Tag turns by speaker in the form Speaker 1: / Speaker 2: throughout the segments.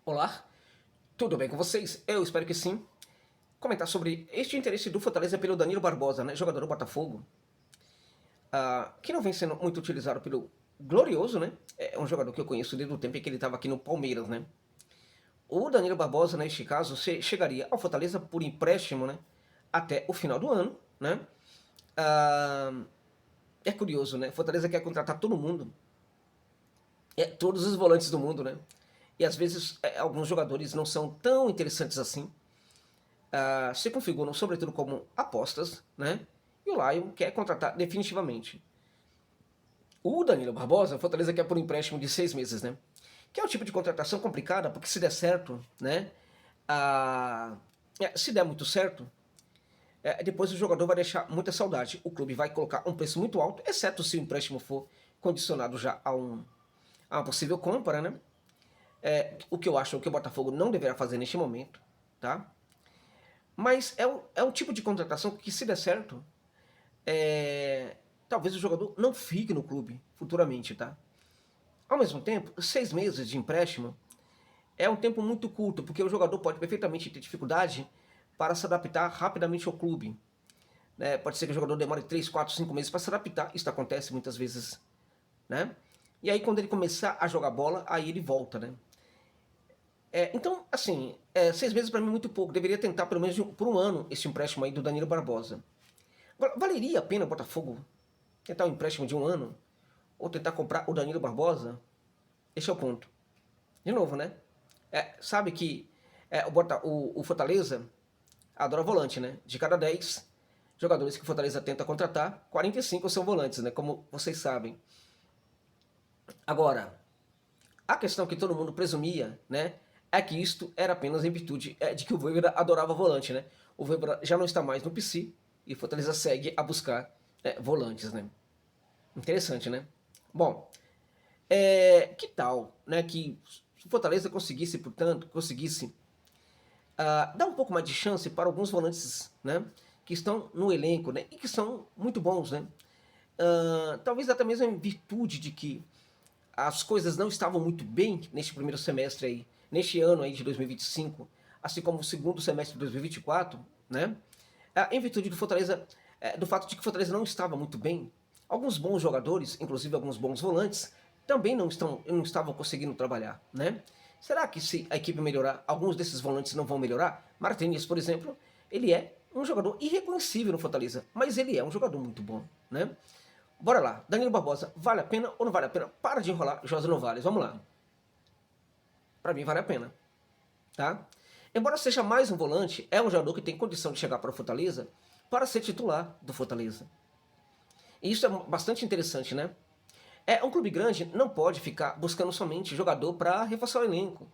Speaker 1: Olá, tudo bem com vocês? Eu espero que sim. Comentar sobre este interesse do Fortaleza pelo Danilo Barbosa, né, jogador do Botafogo, que não vem sendo muito utilizado pelo Glorioso, né? É um jogador que eu conheço desde o tempo em que ele estava aqui no Palmeiras, né? O Danilo Barbosa, neste caso, chegaria ao Fortaleza por empréstimo, né? Até o final do ano, né? Ah, é curioso, né? Fortaleza quer contratar todo mundo, todos os volantes do mundo, né? E às vezes alguns jogadores não são tão interessantes assim. Se configuram sobretudo como apostas, né? E o Lion quer contratar definitivamente. O Danilo Barbosa, Fortaleza quer por um empréstimo de 6 meses, né? Que é um tipo de contratação complicada, porque se der certo, né? Se der muito certo, depois o jogador vai deixar muita saudade. O clube vai colocar um preço muito alto, exceto se o empréstimo for condicionado já a uma possível compra, né? O que eu acho que o Botafogo não deverá fazer neste momento, tá? Mas é um tipo de contratação que, se der certo, talvez o jogador não fique no clube futuramente, tá? Ao mesmo tempo, 6 meses de empréstimo é um tempo muito curto, porque o jogador pode perfeitamente ter dificuldade para se adaptar rapidamente ao clube. Né? Pode ser que o jogador demore 3, 4, 5 meses para se adaptar, isso acontece muitas vezes. Né? E aí, quando ele começar a jogar bola, aí ele volta. Né? Então, assim, 6 meses para mim é muito pouco. Deveria tentar pelo menos por um ano esse empréstimo aí do Danilo Barbosa. Agora, valeria a pena o Botafogo tentar um empréstimo de um ano? Ou tentar comprar o Danilo Barbosa? Esse é o ponto. De novo, né? Sabe que o Fortaleza adora volante, né? De cada 10 jogadores que o Fortaleza tenta contratar, 45 são volantes, né? Como vocês sabem. Agora, a questão que todo mundo presumia, né? É que isto era apenas em virtude de que o Voivoda adorava volante, né? O Voivoda já não está mais no PC e o Fortaleza segue a buscar volantes, né? Interessante, né? Bom, que tal, né, que o Fortaleza conseguisse, portanto, dar um pouco mais de chance para alguns volantes, né, que estão no elenco, né, e que são muito bons, né? Talvez até mesmo em virtude de que as coisas não estavam muito bem neste primeiro semestre aí, neste ano aí de 2025, assim como o segundo semestre de 2024, né? Em virtude do Fortaleza, do fato de que o Fortaleza não estava muito bem, alguns bons jogadores, inclusive alguns bons volantes, também não estavam conseguindo trabalhar, né? Será que se a equipe melhorar, alguns desses volantes não vão melhorar? Martínez, por exemplo, ele é um jogador irreconhecível no Fortaleza, mas ele é um jogador muito bom, né? Bora lá, Danilo Barbosa, vale a pena ou não vale a pena? Para de enrolar, José Novales, vamos lá. Para mim vale a pena, tá? Embora seja mais um volante, é um jogador que tem condição de chegar para o Fortaleza para ser titular do Fortaleza. E isso é bastante interessante, né? Um clube grande não pode ficar buscando somente jogador para reforçar o elenco.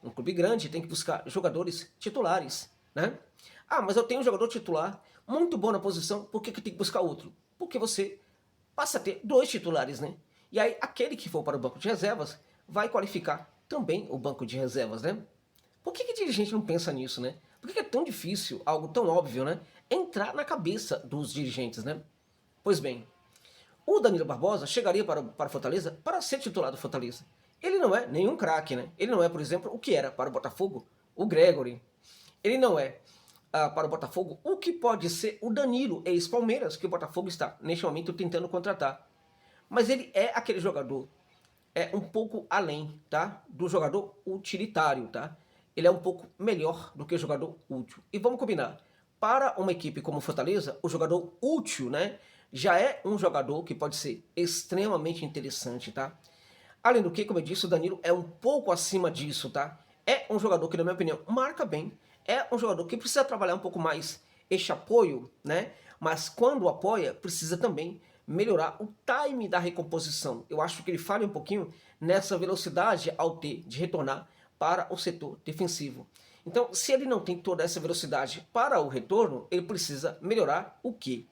Speaker 1: Um clube grande tem que buscar jogadores titulares, né? Mas eu tenho um jogador titular muito bom na posição, por que tem que buscar outro? Porque você passa a ter dois titulares, né? E aí aquele que for para o banco de reservas vai qualificar também o banco de reservas, né? Por que dirigente não pensa nisso, né? Por que é tão difícil, algo tão óbvio, né? Entrar na cabeça dos dirigentes, né? Pois bem, o Danilo Barbosa chegaria para Fortaleza para ser titular do Fortaleza. Ele não é nenhum craque, né? Ele não é, por exemplo, o que era para o Botafogo o Gregory. Ele não é para o Botafogo o que pode ser o Danilo, ex-Palmeiras, que o Botafogo está, neste momento, tentando contratar. Mas ele é aquele jogador um pouco além, tá? Do jogador utilitário, tá? Ele é um pouco melhor do que o jogador útil. E vamos combinar, para uma equipe como Fortaleza, o jogador útil, né, já é um jogador que pode ser extremamente interessante, tá? Além do que, como eu disse, o Danilo é um pouco acima disso, tá? É um jogador que, na minha opinião, marca bem, é um jogador que precisa trabalhar um pouco mais este apoio, né? Mas quando apoia, precisa também melhorar o time da recomposição. Eu acho que ele falha um pouquinho nessa velocidade ao ter de retornar para o setor defensivo. Então, se ele não tem toda essa velocidade para o retorno, ele precisa melhorar o quê?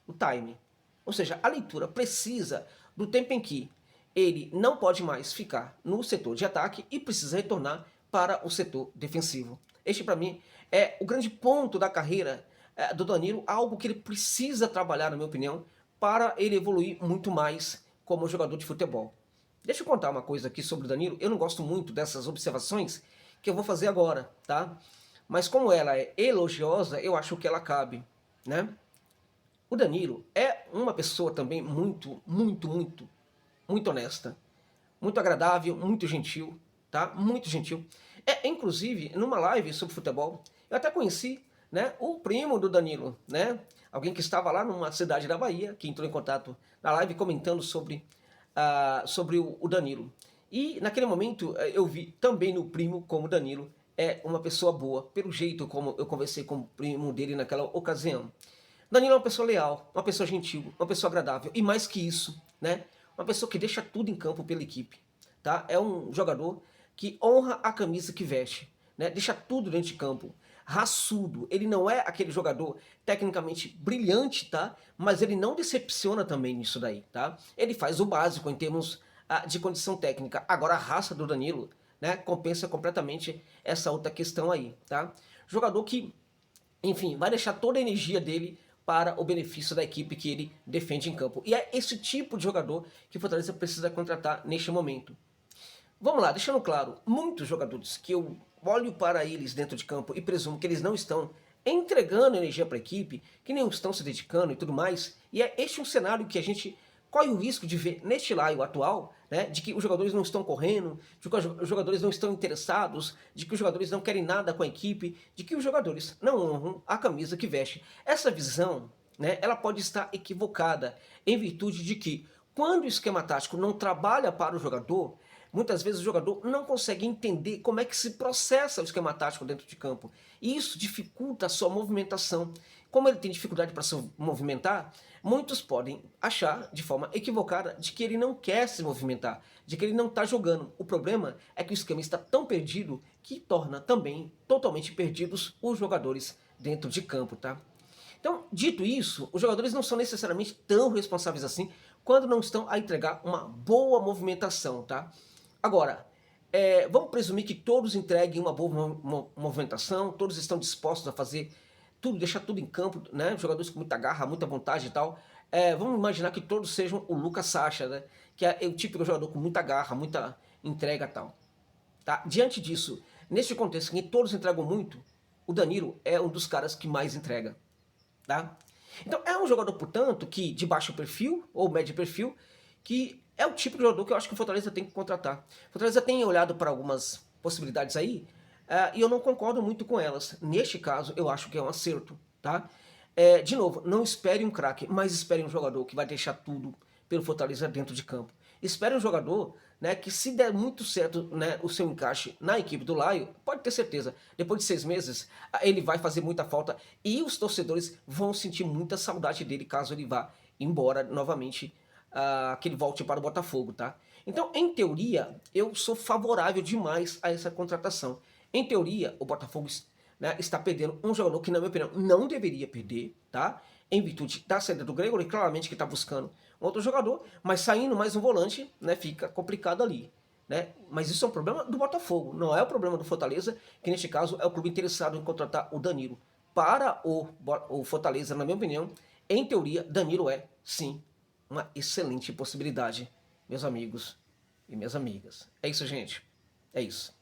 Speaker 1: O time. Ou seja, a leitura precisa do tempo em que ele não pode mais ficar no setor de ataque e precisa retornar para o setor defensivo. Este, para mim, é o grande ponto da carreira do Danilo, algo que ele precisa trabalhar, na minha opinião, para ele evoluir muito mais como jogador de futebol. Deixa eu contar uma coisa aqui sobre o Danilo. Eu não gosto muito dessas observações que eu vou fazer agora, tá? Mas como ela é elogiosa, eu acho que ela cabe, né? O Danilo é uma pessoa também muito honesta, muito agradável, muito gentil, tá? Muito gentil. Inclusive, numa live sobre futebol, eu até conheci, né, o primo do Danilo, né? Alguém que estava lá numa cidade da Bahia, que entrou em contato na live comentando sobre o Danilo. E naquele momento eu vi também no primo como o Danilo é uma pessoa boa, pelo jeito como eu conversei com o primo dele naquela ocasião. Danilo é uma pessoa leal, uma pessoa gentil, uma pessoa agradável e mais que isso, né? Uma pessoa que deixa tudo em campo pela equipe, tá? É um jogador que honra a camisa que veste, né? Deixa tudo dentro de campo. Raçudo, ele não é aquele jogador tecnicamente brilhante, tá? Mas ele não decepciona também nisso daí, tá? Ele faz o básico em termos de condição técnica. Agora a raça do Danilo, né, compensa completamente essa outra questão aí, tá? Jogador que, enfim, vai deixar toda a energia dele para o benefício da equipe que ele defende em campo. E é esse tipo de jogador que o Fortaleza precisa contratar neste momento. Vamos lá, deixando claro, muitos jogadores que eu olho para eles dentro de campo e presumo que eles não estão entregando energia para a equipe, que nem estão se dedicando e tudo mais, e é este um cenário que a gente corre o risco de ver neste laio atual, né, de que os jogadores não estão correndo, de que os jogadores não estão interessados, de que os jogadores não querem nada com a equipe, de que os jogadores não honram a camisa que veste. Essa visão, né, ela pode estar equivocada em virtude de que quando o esquema tático não trabalha para o jogador, muitas vezes o jogador não consegue entender como é que se processa o esquema tático dentro de campo. E isso dificulta a sua movimentação. Como ele tem dificuldade para se movimentar, muitos podem achar, de forma equivocada, de que ele não quer se movimentar, de que ele não está jogando. O problema é que o esquema está tão perdido que torna também totalmente perdidos os jogadores dentro de campo, tá? Então, dito isso, os jogadores não são necessariamente tão responsáveis assim quando não estão a entregar uma boa movimentação, tá? Agora, vamos presumir que todos entreguem uma boa movimentação, todos estão dispostos a fazer tudo, deixar tudo em campo, né? Jogadores com muita garra, muita vontade e tal. Vamos imaginar que todos sejam o Lucas Sacha, né? Que é o típico jogador com muita garra, muita entrega e tal. Tá? Diante disso, nesse contexto em que todos entregam muito, o Danilo é um dos caras que mais entrega. Tá? Então é um jogador, portanto, que de baixo perfil ou médio perfil, que é o tipo de jogador que eu acho que o Fortaleza tem que contratar. O Fortaleza tem olhado para algumas possibilidades aí e eu não concordo muito com elas. Neste caso, eu acho que é um acerto. Tá? De novo, não espere um craque, mas espere um jogador que vai deixar tudo pelo Fortaleza dentro de campo. Espere um jogador, né, que se der muito certo, né, o seu encaixe na equipe do Laio, pode ter certeza, depois de 6 meses, ele vai fazer muita falta e os torcedores vão sentir muita saudade dele caso ele vá embora novamente, que ele volte para o Botafogo, tá? Então, em teoria, eu sou favorável demais a essa contratação. Em teoria, o Botafogo, né, está perdendo um jogador que, na minha opinião, não deveria perder, tá? Em virtude da saída do Gregory, claramente que está buscando um outro jogador, mas saindo mais um volante, né, fica complicado ali. Né? Mas isso é um problema do Botafogo, não é o problema do Fortaleza, que neste caso é o clube interessado em contratar o Danilo. Para o Fortaleza, na minha opinião, em teoria, Danilo é, sim, uma excelente possibilidade, meus amigos e minhas amigas. É isso, gente. É isso.